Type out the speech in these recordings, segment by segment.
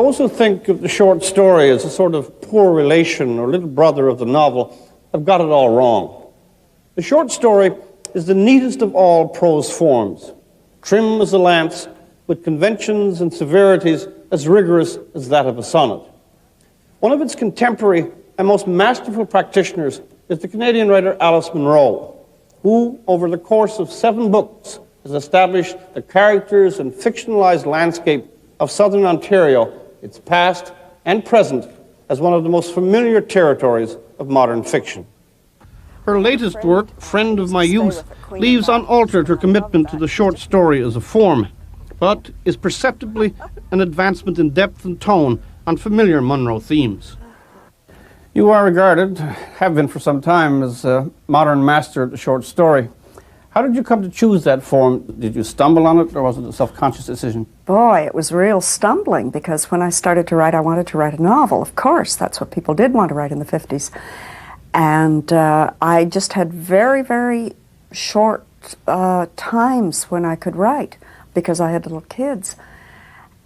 Those who think of the short story as a sort of poor relation or little brother of the novel have got it all wrong. The short story is the neatest of all prose forms, trim as a lance, with conventions and severities as rigorous as that of a sonnet. One of its contemporary and most masterful practitioners is the Canadian writer Alice Munro, who, over the course of 7 books, has established the characters and fictionalized landscape of southern Ontario, its past and present, as one of the most familiar territories of modern fiction. Her latest work, Friend of My Youth, leaves unaltered her commitment to the short story as a form, but is perceptibly an advancement in depth and tone on familiar Munro themes. You are regarded, have been for some time, as a modern master of the short story. How did you come to choose that form? Did you stumble on it, or was it a self-conscious decision? Boy, it was real stumbling, because when I started to write, I wanted to write a novel. Of course, that's what people did want to write in the 50s. And I just had very, very short times when I could write, because I had little kids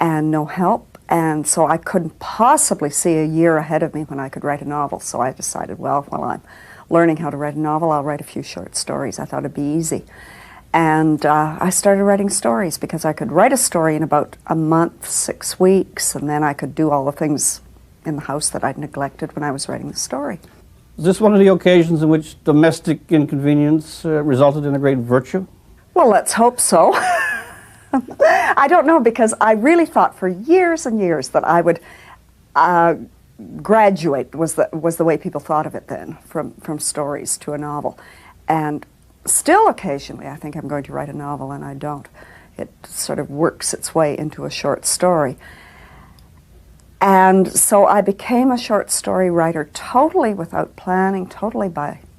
and no help. And so I couldn't possibly see a year ahead of me when I could write a novel. So I decided, well, while I'm learning how to write a novel, I'll write a few short stories. I thought it'd be easy. And I started writing stories because I could write a story in about a month, 6 weeks, and then I could do all the things in the house that I'd neglected when I was writing the story. Is this one of the occasions in which domestic inconvenience resulted in a great virtue? Well, let's hope so. I don't know, because I really thought for years and years that I would graduate, was the way people thought of it then, from stories to a novel. And still occasionally I think I'm going to write a novel, and I don't. It sort of works its way into a short story. And so I became a short story writer totally without planning, totally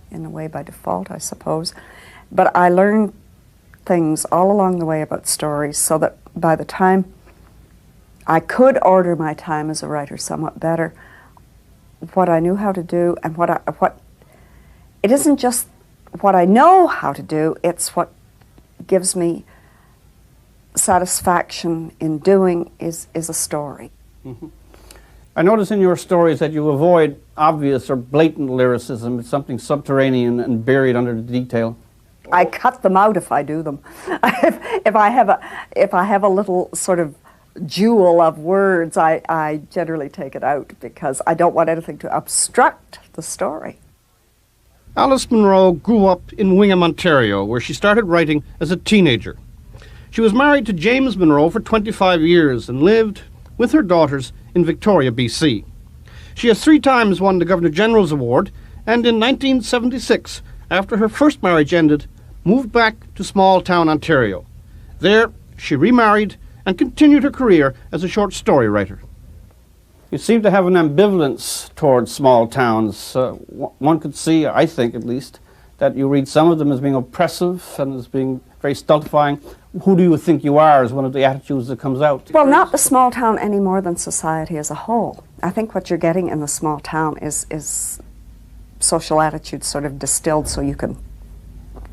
in a way by default, I suppose. But I learned things all along the way about stories, so that by the time I could order my time as a writer somewhat better, what I knew how to do, and it isn't just what I know how to do, it's what gives me satisfaction in doing is a story. Mm-hmm. I notice in your stories that you avoid obvious or blatant lyricism. It's something subterranean and buried under the detail. I cut them out if I do them. if I have a little sort of jewel of words, I generally take it out, because I don't want anything to obstruct the story. Alice Munro grew up in Wingham, Ontario, where she started writing as a teenager. She was married to James Munro for 25 years and lived with her daughters in Victoria, BC. She has 3 times won the Governor-General's Award, and in 1976, after her first marriage ended, moved back to small-town Ontario. There, she remarried and continued her career as a short story writer. You seem to have an ambivalence towards small towns. One could see, I think at least, that you read some of them as being oppressive and as being very stultifying. Who do you think you are is one of the attitudes that comes out. Well, not the small town any more than society as a whole. I think what you're getting in the small town is social attitudes sort of distilled so you can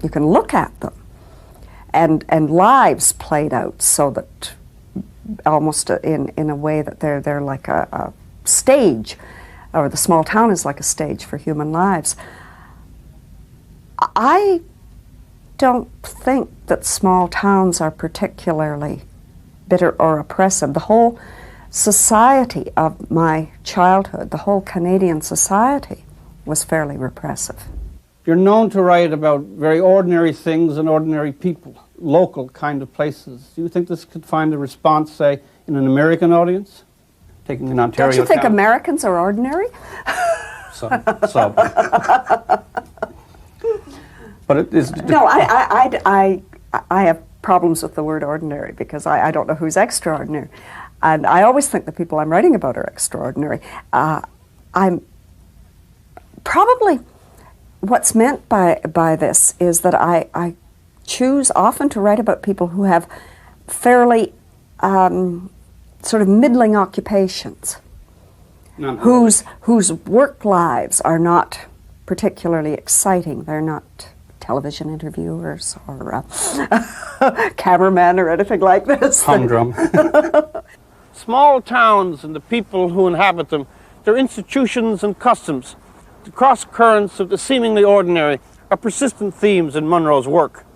look at them, and lives played out so that almost in a way that they're like a stage, or the small town is like a stage for human lives. I don't think that small towns are particularly bitter or oppressive. The whole society of my childhood, the whole Canadian society, was fairly repressive. You're known to write about very ordinary things and ordinary people, local kind of places. Do you think this could find a response, say, in an American audience? Taking an Ontario Don't you think town? Americans are ordinary? Some. But it is... No, I have problems with the word ordinary, because I don't know who's extraordinary. And I always think the people I'm writing about are extraordinary. I'm probably... What's meant by this is that I choose often to write about people who have fairly sort of middling occupations, whose work lives are not particularly exciting. They're not television interviewers or cameramen or anything like this. Humdrum. Small towns and the people who inhabit them, their institutions and customs, the cross-currents of the seemingly ordinary are persistent themes in Munro's work.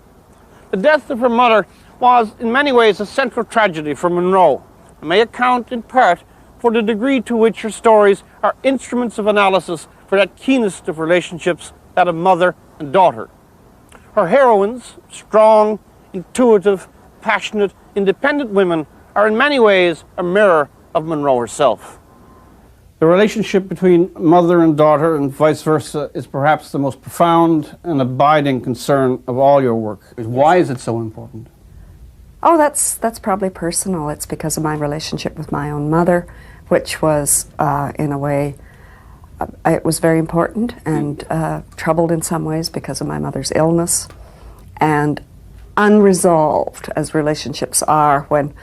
The death of her mother was in many ways a central tragedy for Munro, and may account in part for the degree to which her stories are instruments of analysis for that keenest of relationships, that of mother and daughter. Her heroines, strong, intuitive, passionate, independent women, are in many ways a mirror of Munro herself. The relationship between mother and daughter and vice versa is perhaps the most profound and abiding concern of all your work. Why is it so important? Oh, that's probably personal. It's because of my relationship with my own mother, which was, in a way, it was very important and troubled in some ways because of my mother's illness, and unresolved as relationships are when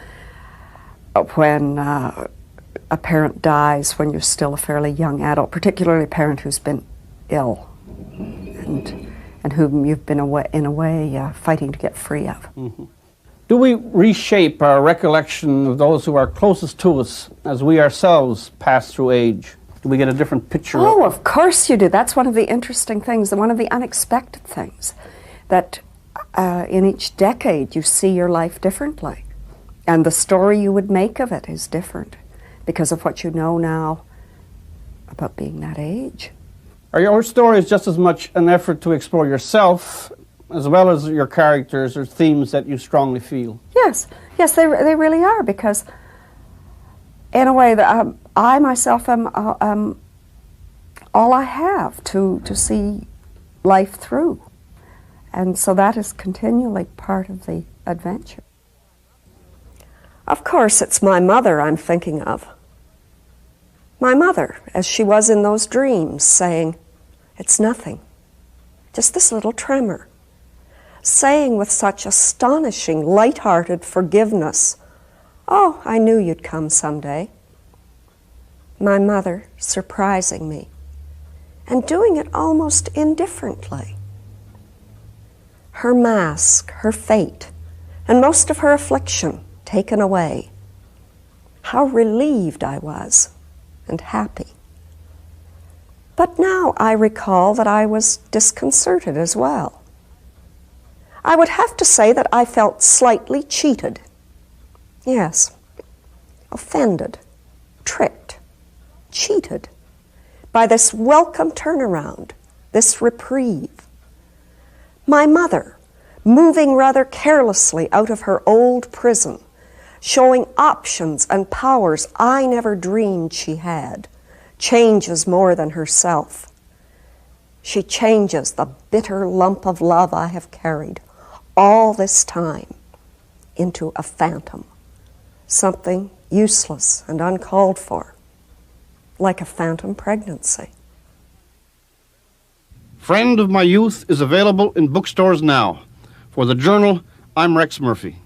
a parent dies when you're still a fairly young adult, particularly a parent who's been ill and whom you've been in a way fighting to get free of. Mm-hmm. Do we reshape our recollection of those who are closest to us as we ourselves pass through age? Do we get a different picture? Oh, of course you do. That's one of the interesting things, and one of the unexpected things, that in each decade you see your life differently. And the story you would make of it is different because of what you know now about being that age. Are your stories just as much an effort to explore yourself as well as your characters or themes that you strongly feel? Yes, they really are, because in a way that I myself am all I have to see life through. And so that is continually part of the adventure. Of course, it's my mother I'm thinking of. My mother, as she was in those dreams, saying, "It's nothing, just this little tremor," saying with such astonishing, light-hearted forgiveness, "Oh, I knew you'd come someday." My mother surprising me, and doing it almost indifferently. Her mask, her fate, and most of her affliction taken away. How relieved I was, and happy. But now I recall that I was disconcerted as well. I would have to say that I felt slightly cheated. Yes, offended, tricked, cheated by this welcome turnaround, this reprieve. My mother, moving rather carelessly out of her old prison, showing options and powers I never dreamed she had, changes more than herself. She changes the bitter lump of love I have carried all this time into a phantom, something useless and uncalled for, like a phantom pregnancy. Friend of My Youth is available in bookstores now. For the Journal, I'm Rex Murphy.